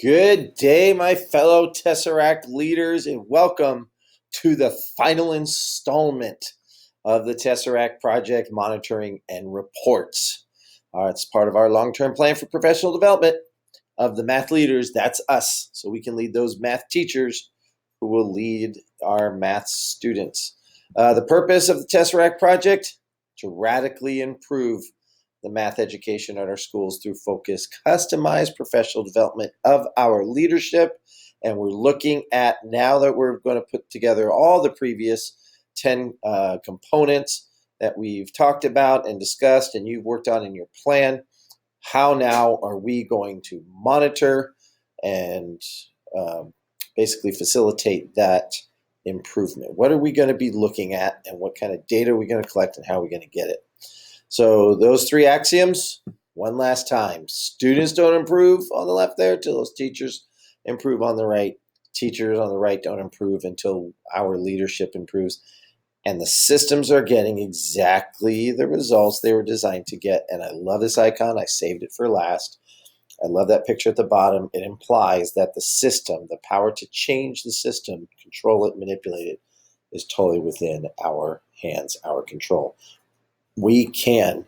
Good day, my fellow Tesseract leaders, and welcome to the final installment of the Tesseract Project Monitoring and Reports. It's part of our long-term plan for professional development of the math leaders. That's us, so we can lead those math teachers who will lead our math students. The purpose of the Tesseract Project: to radically improve the math education at our schools through focused, customized professional development of our leadership. And we're looking at, now that we're going to put together all the previous 10 components that we've talked about and discussed and you've worked on in your plan, how now are we going to monitor and basically facilitate that improvement? What are we going to be looking at, and what kind of data are we going to collect, and how are we going to get it? So those three axioms, one last time. Students don't improve on the left there till those teachers improve on the right. Teachers on the right don't improve until our leadership improves. And the systems are getting exactly the results they were designed to get. And I love this icon. I saved it for last. I love that picture at the bottom. It implies that the system, the power to change the system, control it, manipulate it, is totally within our hands, our control. We can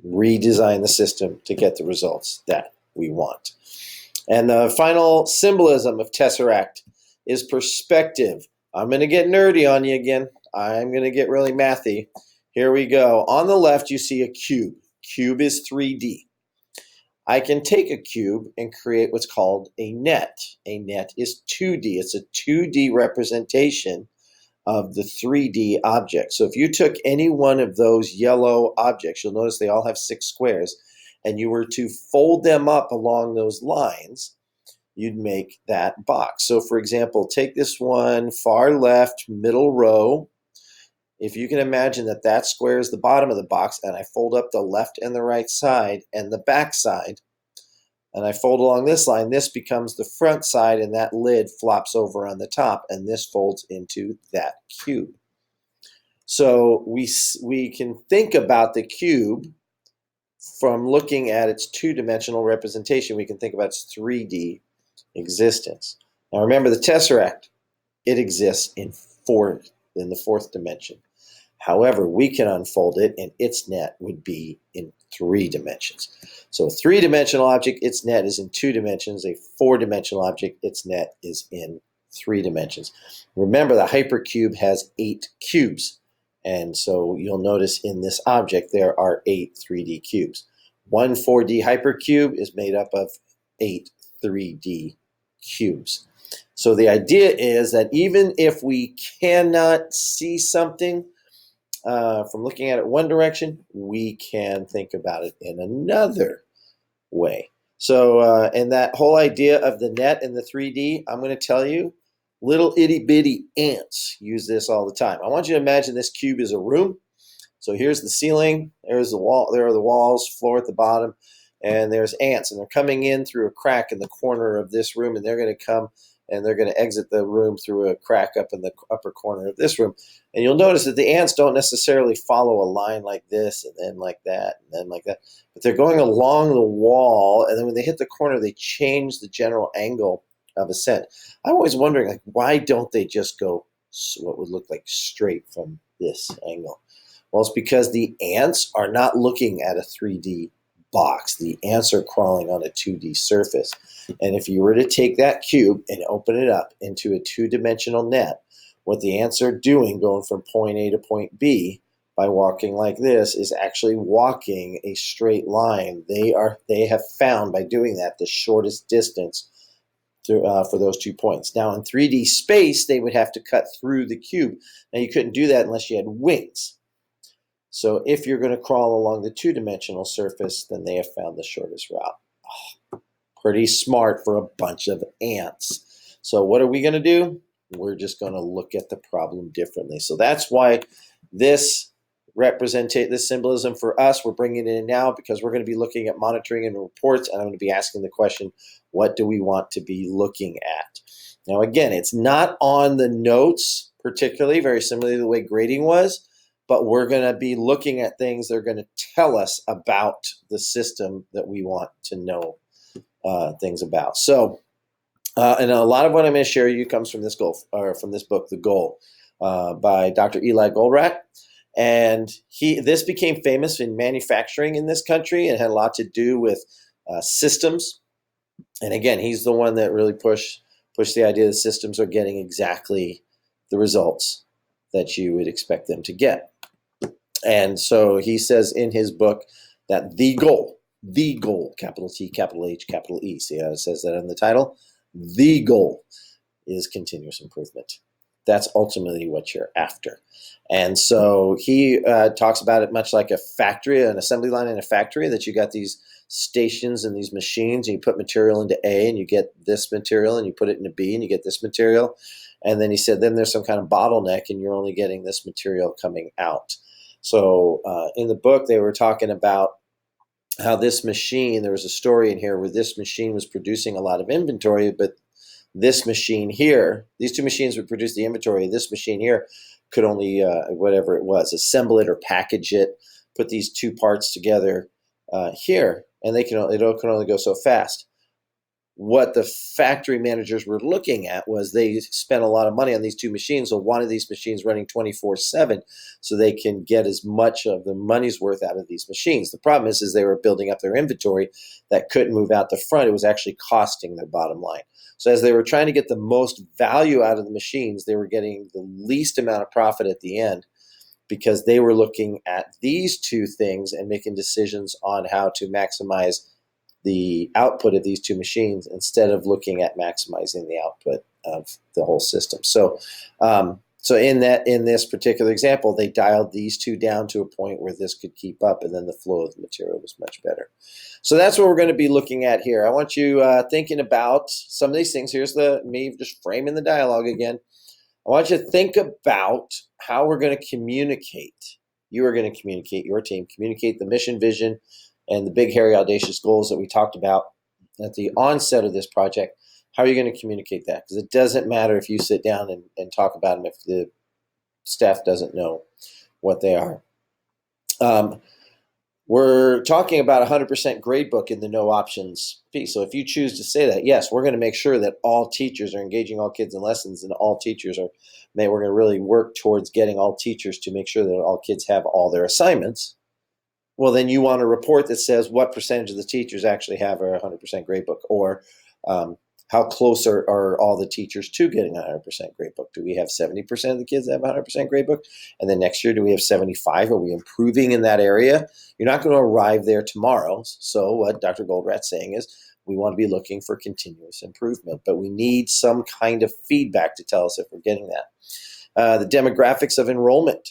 redesign the system to get the results that we want. And the final symbolism of Tesseract is perspective. I'm going to get nerdy on you again. I'm going to get really mathy. Here we go. On the left, you see a cube. Cube is 3D. I can take a cube and create what's called a net. A net is 2D. It's a 2D representation of the 3D object. So if you took any one of those yellow objects, you'll notice they all have 6 squares, and you were to fold them up along those lines, you'd make that box. So for example, take this one, far left, middle row. If you can imagine that that square is the bottom of the box, and I fold up the left and the right side and the back side, and I fold along this line, this becomes the front side, and that lid flops over on the top, and this folds into that cube. So we can think about the cube from looking at its two-dimensional representation. We can think about its 3D existence. Now remember, the Tesseract, it exists in the fourth dimension. However, we can unfold it, and its net would be in 3 dimensions. So a 3-dimensional object, its net is in 2 dimensions. A 4-dimensional object, its net is in 3 dimensions. Remember, the hypercube has 8 cubes. And so you'll notice in this object there are 8 3D cubes. One 4D hypercube is made up of 8 3D cubes. So the idea is that even if we cannot see something from looking at it one direction, we can think about it in another way. So, and that whole idea of the net and the 3D, I'm going to tell you, little itty bitty ants use this all the time. I want you to imagine this cube is a room. So here's the ceiling, there's the wall, there are the walls, floor at the bottom, and there's ants, and they're coming in through a crack in the corner of this room, and they're going to come and they're going to exit the room through a crack up in the upper corner of this room. And you'll notice that the ants don't necessarily follow a line like this and then like that and then like that, but they're going along the wall, and then when they hit the corner, they change the general angle of ascent. I'm always wondering, like, why don't they just go what would look like straight from this angle? Well, it's because the ants are not looking at a 3D box. The ants are crawling on a 2D surface. And if you were to take that cube and open it up into a 2-dimensional net, what the ants are doing going from point A to point B by walking like this is actually walking a straight line. They have found by doing that the shortest distance for those 2 points. Now in 3D space, they would have to cut through the cube. Now you couldn't do that unless you had wings. So if you're going to crawl along the 2-dimensional surface, then they have found the shortest route. Oh, pretty smart for a bunch of ants. So what are we going to do? We're just going to look at the problem differently. So that's why this symbolism for us, we're bringing it in now because we're going to be looking at monitoring and reports, and I'm going to be asking the question, what do we want to be looking at? Now again, it's not on the notes particularly, very similarly to the way grading was, but we're going to be looking at things that are going to tell us about the system that we want to know things about. So And a lot of what I'm going to share you comes from this goal, or from this book, The Goal, by Dr. Eli Goldratt. And this became famous in manufacturing in this country and had a lot to do with systems. And again, he's the one that really pushed the idea that systems are getting exactly the results that you would expect them to get. And so he says in his book that the goal, capital T, capital H, capital E, see how it says that in the title? The goal is continuous improvement. That's ultimately what you're after. And so he talks about it much like a factory, an assembly line in a factory, that you got these stations and these machines, and you put material into A and you get this material, and you put it into B and you get this material. And then he said, then there's some kind of bottleneck and you're only getting this material coming out. So in the book, they were talking about how this machine, there was a story in here where this machine was producing a lot of inventory, but this machine here, these two machines would produce the inventory. This machine here could only, whatever it was, assemble it or package it, put these two parts together here, and it can only go so fast. What the factory managers were looking at was they spent a lot of money on these two machines, so one of these machines running 24/7 so they can get as much of the money's worth out of these machines. The problem is they were building up their inventory that couldn't move out the front. It was actually costing their bottom line. So as they were trying to get the most value out of the machines, they were getting the least amount of profit at the end, because they were looking at these two things and making decisions on how to maximize the output of these two machines instead of looking at maximizing the output of the whole system. So, in this particular example, they dialed these two down to a point where this could keep up, and then the flow of the material was much better. So that's what we're going to be looking at here. I want you thinking about some of these things. Here's me just framing the dialogue again. I want you to think about how we're going to communicate. You are going to communicate, your team, communicate the mission, vision, and the big, hairy, audacious goals that we talked about at the onset of this project. How are you going to communicate that? Because it doesn't matter if you sit down and talk about them if the staff doesn't know what they are. We're talking about 100% gradebook in the no options piece. So if you choose to say that, yes, we're going to make sure that all teachers are engaging all kids in lessons, and all teachers are, we're going to really work towards getting all teachers to make sure that all kids have all their assignments. Well, then you want a report that says what percentage of the teachers actually have a 100% gradebook, or how close are all the teachers to getting a 100% gradebook? Do we have 70% of the kids that have a 100% gradebook? And then next year, do we have 75? Are we improving in that area? You're not going to arrive there tomorrow. So what Dr. Goldratt's saying is we want to be looking for continuous improvement, but we need some kind of feedback to tell us if we're getting that. The demographics of enrollment.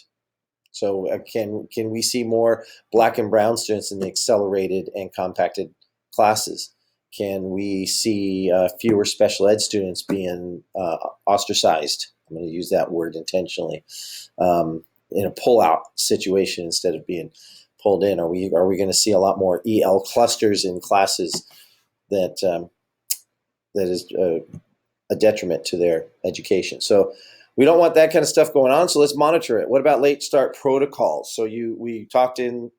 So can we see more Black and brown students in the accelerated and compacted classes? Can we see fewer special ed students being ostracized? I'm going to use that word intentionally, in a pull-out situation instead of being pulled in. Are we going to see a lot more EL clusters in classes that is a detriment to their education? So we don't want that kind of stuff going on, so let's monitor it. What about late start protocols? So we talked in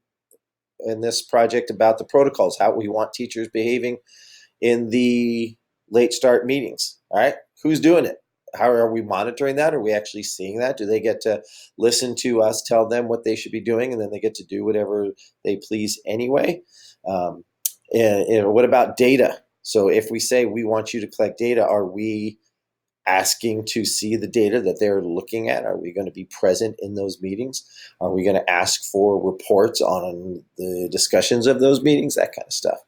this project about the protocols, how we want teachers behaving in the late start meetings. All right, who's doing it? How are we monitoring that? Are we actually seeing that? Do they get to listen to us tell them what they should be doing, and then they get to do whatever they please anyway? And what about data? So if we say we want you to collect data, are we asking to see the data that they're looking at? Are we going to be present in those meetings? Are we going to ask for reports on the discussions of those meetings? That kind of stuff.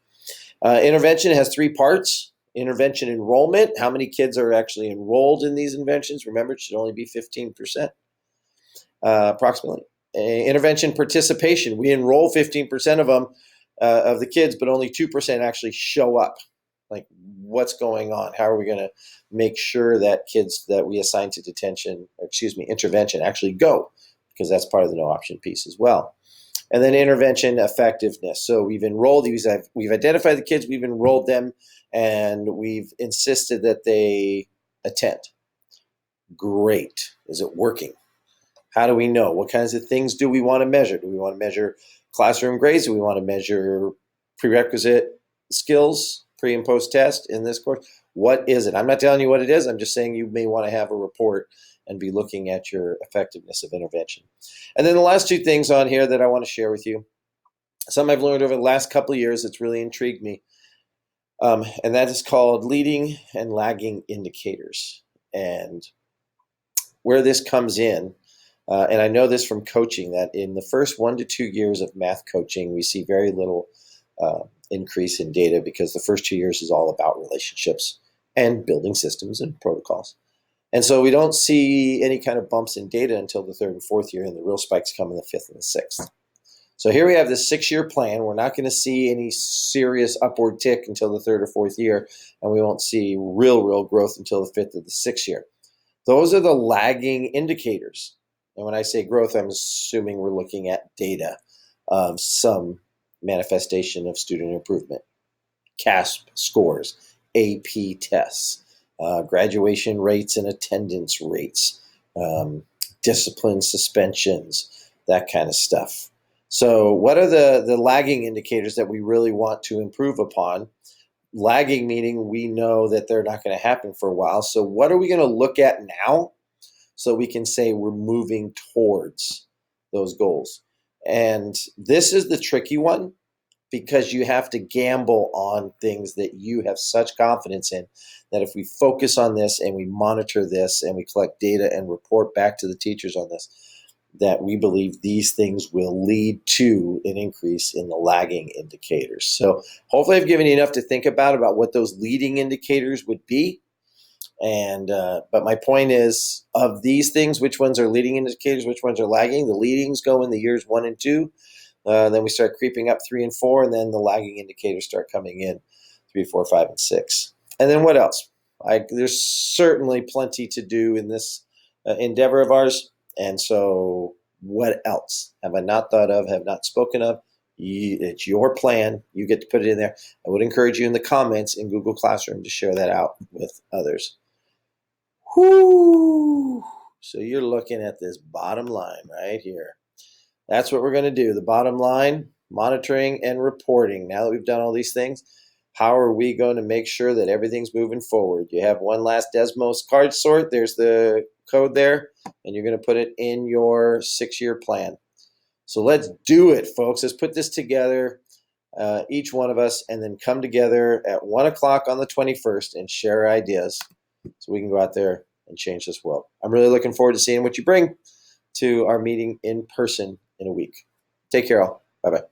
Intervention has three parts. Intervention enrollment. How many kids are actually enrolled in these interventions? Remember, it should only be 15%, approximately. Intervention participation. We enroll 15% of them, of the kids, but only 2% actually show up. Like, what's going on? How are we going to make sure that kids that we assign to intervention actually go? Because that's part of the no option piece as well. And then intervention effectiveness. So we've enrolled these, we've identified the kids, we've enrolled them, and we've insisted that they attend. Great. Is it working? How do we know? What kinds of things do we want to measure? Do we want to measure classroom grades? Do we want to measure prerequisite skills, pre and post test in this course. What is it? I'm not telling you what it is. I'm just saying you may want to have a report and be looking at your effectiveness of intervention. And then the last two things on here that I want to share with you. Some I've learned over the last couple of years that's really intrigued me. And that is called leading and lagging indicators. And where this comes in, and I know this from coaching, that in the first 1 to 2 years of math coaching, we see very little increase in data because the first 2 years is all about relationships and building systems and protocols. And so we don't see any kind of bumps in data until the third and fourth year, and the real spikes come in the fifth and the sixth. So here we have this 6-year plan. We're not going to see any serious upward tick until the third or fourth year, and we won't see real growth until the fifth or the sixth year. Those are the lagging indicators. And when I say growth, I'm assuming we're looking at data of some manifestation of student improvement, CASP scores, AP tests, graduation rates and attendance rates, discipline suspensions, that kind of stuff. So what are the lagging indicators that we really want to improve upon? Lagging meaning we know that they're not going to happen for a while. So what are we going to look at now so we can say we're moving towards those goals? And this is the tricky one because you have to gamble on things that you have such confidence in that if we focus on this and we monitor this and we collect data and report back to the teachers on this, that we believe these things will lead to an increase in the lagging indicators. So hopefully I've given you enough to think about what those leading indicators would be. And but my point is, of these things, which ones are leading indicators, which ones are lagging? The leadings go in the years 1 and 2. Then we start creeping up 3 and 4, and then the lagging indicators start coming in 3, 4, 5, and 6. And then what else? There's certainly plenty to do in this endeavor of ours. And so what else have I not thought of, have not spoken of? It's your plan. You get to put it in there. I would encourage you in the comments in Google Classroom to share that out with others. Whoo! So you're looking at this bottom line right here. That's what we're going to do. The bottom line, monitoring and reporting. Now that we've done all these things, how are we going to make sure that everything's moving forward? You have one last Desmos card sort. There's the code there, and you're going to put it in your 6-year plan. So let's do it, folks. Let's put this together, each one of us, and then come together at 1 o'clock on the 21st and share ideas so we can go out there and change this world. I'm really looking forward to seeing what you bring to our meeting in person in a week. Take care, all. Bye-bye.